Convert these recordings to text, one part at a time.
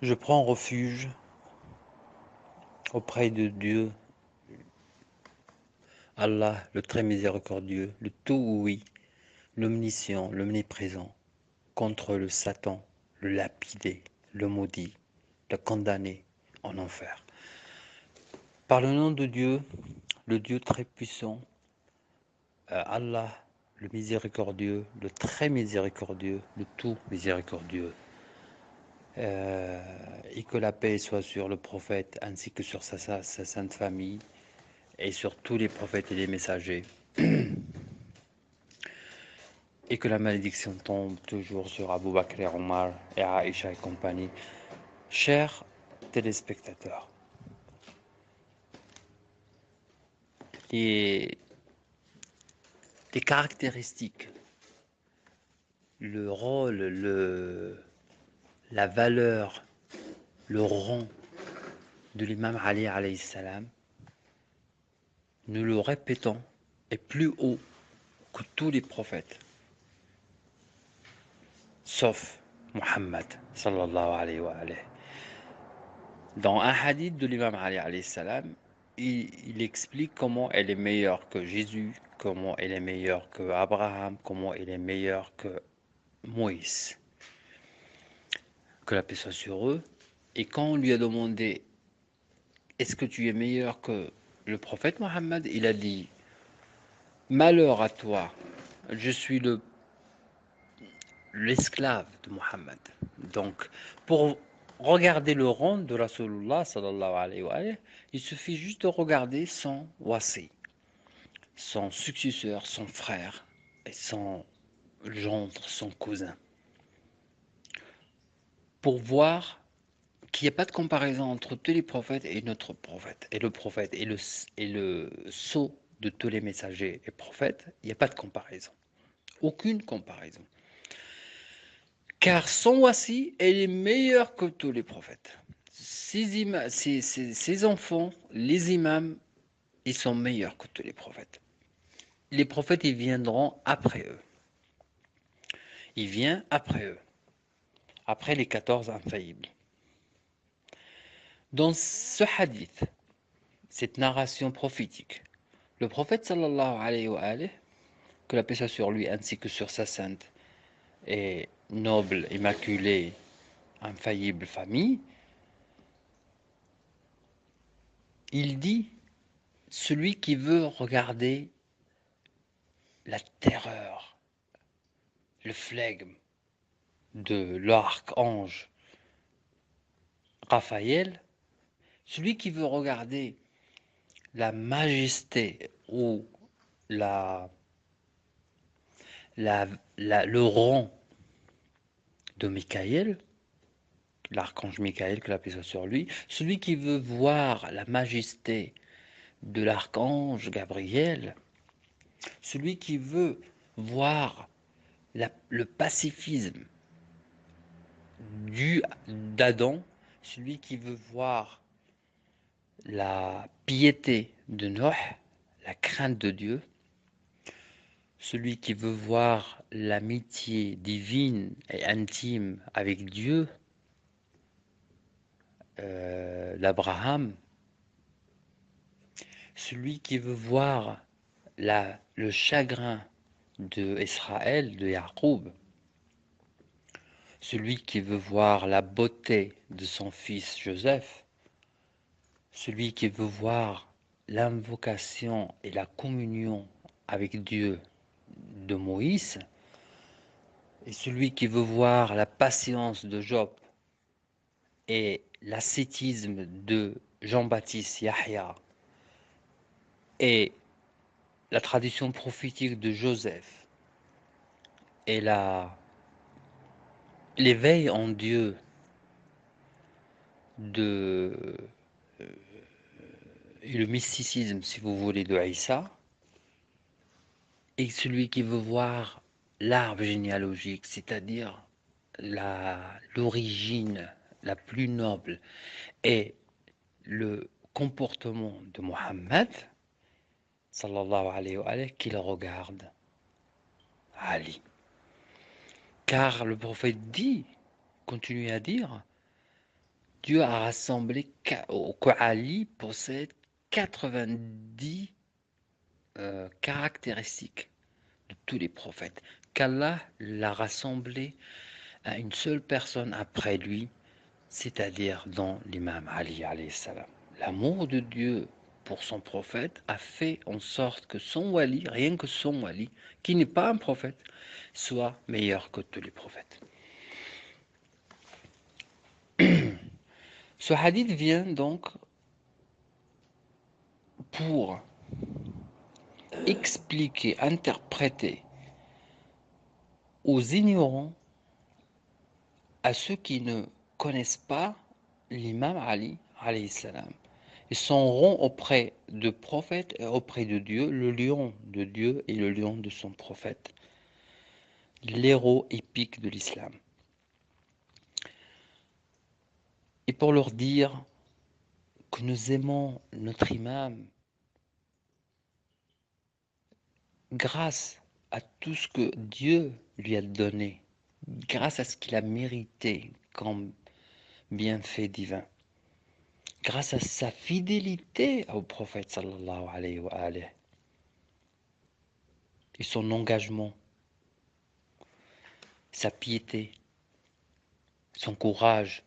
Je prends refuge auprès de Dieu, Allah, le très miséricordieux, le tout-oui, l'omniscient, l'omniprésent, contre le Satan, le lapidé, le maudit, le condamné en enfer. Par le nom de Dieu, le Dieu très puissant, Allah, le miséricordieux, le très miséricordieux, le tout miséricordieux. Et que la paix soit sur le prophète ainsi que sur sa sainte famille et sur tous les prophètes et les messagers. Et que la malédiction tombe toujours sur Abu Bakr et Omar et Aïcha et compagnie. Chers téléspectateurs, les, les caractéristiques, le rôle, la valeur, le rang de l'imam Ali alayhi salam, nous le répétons, est plus haut que tous les prophètes, sauf Muhammad sallallahu alayhi wa alayhi. Dans un hadith de l'imam Ali alayhi salam, il explique comment elle est meilleure que Jésus, comment elle est meilleure que Abraham, comment elle est meilleure que Moïse, que la paix soit sur eux. Et quand on lui a demandé est-ce que tu es meilleur que le prophète Mohammed, il a dit malheur à toi, je suis l'esclave de Mohammed. Donc, pour regarder le rang de Rasulullah sallallahu alayhi wa alayhi, il suffit juste de regarder son wasi, son successeur, son frère et son gendre, son cousin, pour voir qu'il n'y a pas de comparaison entre tous les prophètes et notre prophète, et le prophète et le sceau de tous les messagers et prophètes, il n'y a pas de comparaison. Aucune comparaison. Car son wasi, elle est meilleure que tous les prophètes. Ses enfants, les imams, ils sont meilleurs que tous les prophètes. Les prophètes, ils viendront après eux. Il vient après eux. Après les 14 infaillibles. Dans ce hadith, cette narration prophétique, le prophète sallallahu alayhi wa alayhi, que la paix soit sur lui ainsi que sur sa sainte et noble, immaculée, infaillible famille, il dit, celui qui veut regarder la terreur, le flegme de l'archange Raphaël, celui qui veut regarder la majesté ou le rang de Michael, l'archange Michael, que la paix soit sur lui, celui qui veut voir la majesté de l'archange Gabriel, celui qui veut voir le pacifisme d'Adam, celui qui veut voir la piété de Noé, la crainte de Dieu, celui qui veut voir l'amitié divine et intime avec Dieu, l'Abraham, celui qui veut voir le chagrin de Israël, de Jacob, celui qui veut voir la beauté de son fils Joseph, celui qui veut voir l'invocation et la communion avec Dieu de Moïse, et celui qui veut voir la patience de Job et l'ascétisme de Jean-Baptiste Yahya et la tradition prophétique de Joseph et l'éveil en Dieu de et le mysticisme, si vous voulez, de Aïssa, et celui qui veut voir l'arbre généalogique, c'est-à-dire l'origine la plus noble et le comportement de Mohammed, sallallahu alayhi wa alayhi, qu'il regarde Ali. Car le prophète dit, continue à dire, Dieu a rassemblé, que Ali possède 90 caractéristiques de tous les prophètes, qu'Allah l'a rassemblé à une seule personne après lui, c'est-à-dire dans l'imam Ali alayhi salam. L'amour de Dieu pour son prophète a fait en sorte que son wali, rien que son wali, qui n'est pas un prophète, soit meilleur que tous les prophètes. Ce hadith vient donc pour expliquer, interpréter aux ignorants, à ceux qui ne connaissent pas l'imam Ali alayhi salam. Ils sont auprès de prophètes et auprès de Dieu, le lion de Dieu et le lion de son prophète, l'héros épique de l'islam. Et pour leur dire que nous aimons notre imam grâce à tout ce que Dieu lui a donné, grâce à ce qu'il a mérité comme bienfait divin, grâce à sa fidélité au prophète sallallahu alayhi wa alayhi, et son engagement, sa piété, son courage,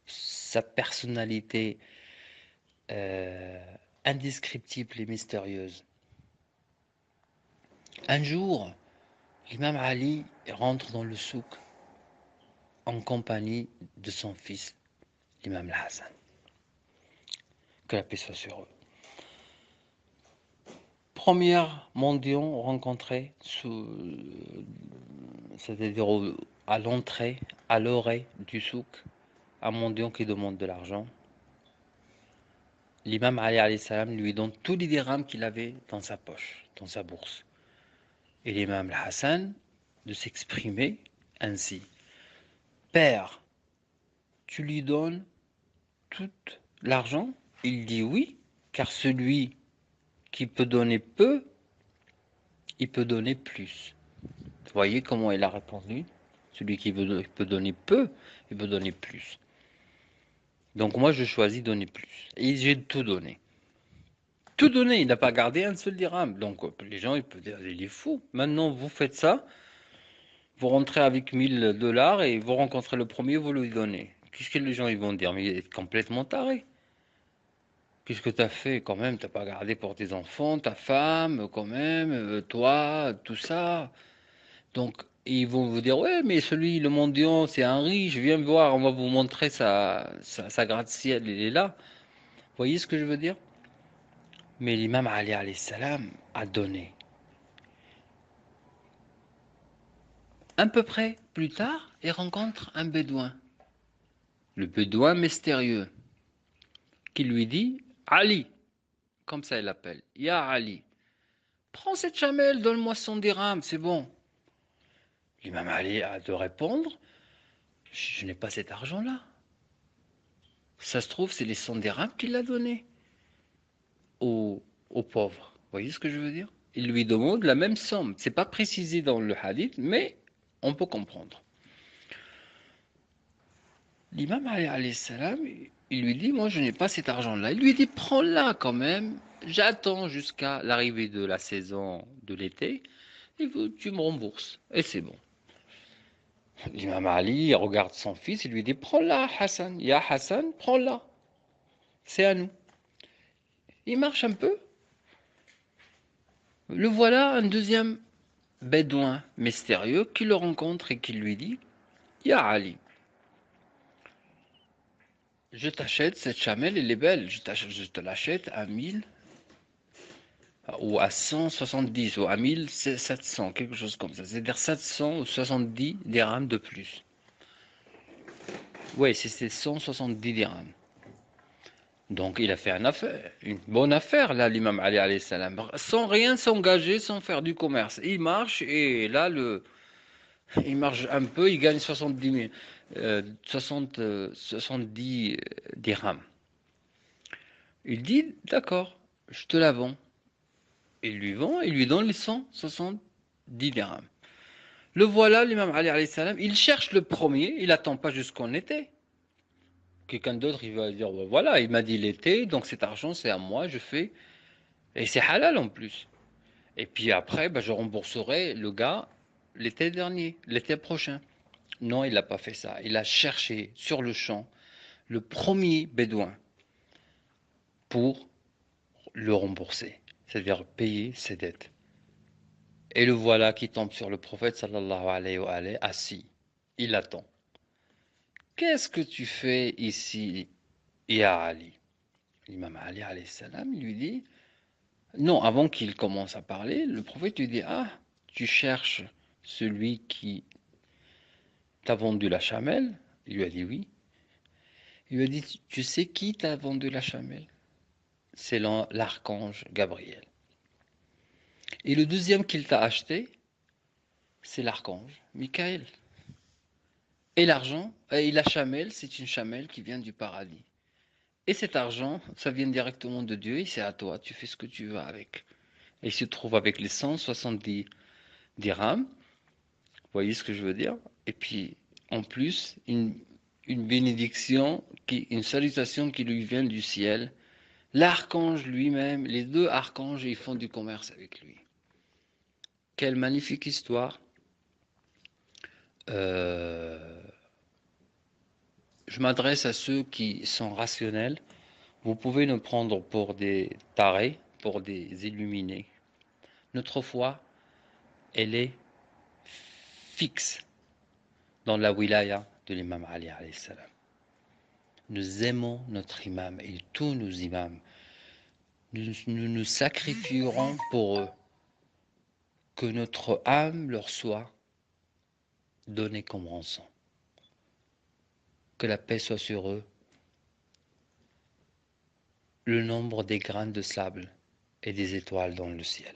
sa personnalité indescriptible et mystérieuse. Un jour, l'imam Ali rentre dans le souk en compagnie de son fils, l'imam Hassan. Que la paix soit sur eux. Premier mendiant rencontré, c'est-à-dire à l'entrée, à l'orée du souk, un mendiant qui demande de l'argent. L'imam Ali alayhi salam lui donne tous les dirhams qu'il avait dans sa poche, dans sa bourse. Et l'imam Hassan de s'exprimer ainsi. Père, tu lui donnes tout l'argent? Il dit oui, car celui qui peut donner peu, il peut donner plus. Vous voyez comment il a répondu? Celui qui peut donner peu, il peut donner plus. Donc moi, je choisis donner plus. Et j'ai tout donné. Tout donné, il n'a pas gardé un seul dirham. Donc les gens, ils peuvent dire, il est fou. Maintenant, vous faites ça, vous rentrez avec $1000 et vous rencontrez le premier, vous lui donnez. Qu'est-ce que les gens ils vont dire? Mais il est complètement taré. Qu'est-ce que tu as fait quand même? Tu n'as pas gardé pour tes enfants, ta femme, quand même, toi, tout ça. Donc, ils vont vous dire, ouais, mais celui, le mendiant, c'est un riche, viens me voir, on va vous montrer sa gratte-ciel, il est là. Vous voyez ce que je veux dire? Mais l'imam Ali alayhi salam a donné. Un peu près plus tard, il rencontre un bédouin. Le bédouin mystérieux, qui lui dit, Ali, comme ça il l'appelle, Ya Ali, prends cette chamelle, donne-moi 100 dirhams, c'est bon. L'imam Ali a de répondre, je n'ai pas cet argent-là. Ça se trouve, c'est les 100 dirhams qu'il a donné aux pauvres. Vous voyez ce que je veux dire? Il lui demande la même somme. C'est pas précisé dans le hadith, mais on peut comprendre. L'imam alayhi salam, il lui dit, moi je n'ai pas cet argent-là. Il lui dit, prends-la quand même. J'attends jusqu'à l'arrivée de la saison de l'été et tu me rembourses. Et c'est bon. L'imam Ali regarde son fils, il lui dit, prends-la Hassan. Ya Hassan, prends-la. C'est à nous. Il marche un peu. Le voilà un deuxième bédouin mystérieux qui le rencontre et qui lui dit, Ya Ali, je t'achète cette chamelle, elle est belle, je te l'achète à 1000 ou à 170 ou à 1700, quelque chose comme ça. C'est-à-dire 700 ou 70 dirhams de plus. Oui, c'est 170 dirhams. Donc il a fait une bonne affaire là, l'imam Ali alayhi salam, sans rien s'engager, sans faire du commerce. Il marche et là, il marche un peu, il gagne 70 dirhams. Il dit, d'accord, je te la vends. Il lui vend, il lui donne les 170 dirhams. Le voilà, l'imam Ali alayhi salam, il cherche le premier, il n'attend pas jusqu'en été. quelqu'un d'autre, il va dire, voilà, il m'a dit l'été, donc cet argent, c'est à moi, je fais. Et c'est halal en plus. Et puis après, je rembourserai le gars l'été dernier, l'été prochain. Non, il n'a pas fait ça. Il a cherché sur le champ le premier bédouin pour le rembourser, c'est-à-dire payer ses dettes. Et le voilà qui tombe sur le prophète sallallahu alayhi wa alayhi, assis. Il attend. Qu'est-ce que tu fais ici, Ya Ali? L'imam Ali alayhi salam lui dit, non, avant qu'il commence à parler, le prophète lui dit, ah, tu cherches celui qui t'a vendu la chamelle? Il lui a dit oui. Il lui a dit, tu sais qui t'a vendu la chamelle? C'est l'archange Gabriel. Et le deuxième qu'il t'a acheté, c'est l'archange Michael. Et l'argent, et la chamelle, c'est une chamelle qui vient du paradis. Et cet argent, ça vient directement de Dieu et c'est à toi, tu fais ce que tu veux avec. Et il se trouve avec les 170 dirhams, vous voyez ce que je veux dire? Et puis, en plus, une bénédiction, une salutation qui lui vient du ciel. L'archange lui-même, les deux archanges, ils font du commerce avec lui. Quelle magnifique histoire. Euh, je m'adresse à ceux qui sont rationnels. Vous pouvez nous prendre pour des tarés, pour des illuminés. Notre foi, elle est fixe dans la wilaya de l'imam Ali alayhi salam. Nous aimons notre imam et tous nos imams. Nous nous sacrifierons pour eux. Que notre âme leur soit donnée comme rançon. Que la paix soit sur eux. Le nombre des grains de sable et des étoiles dans le ciel.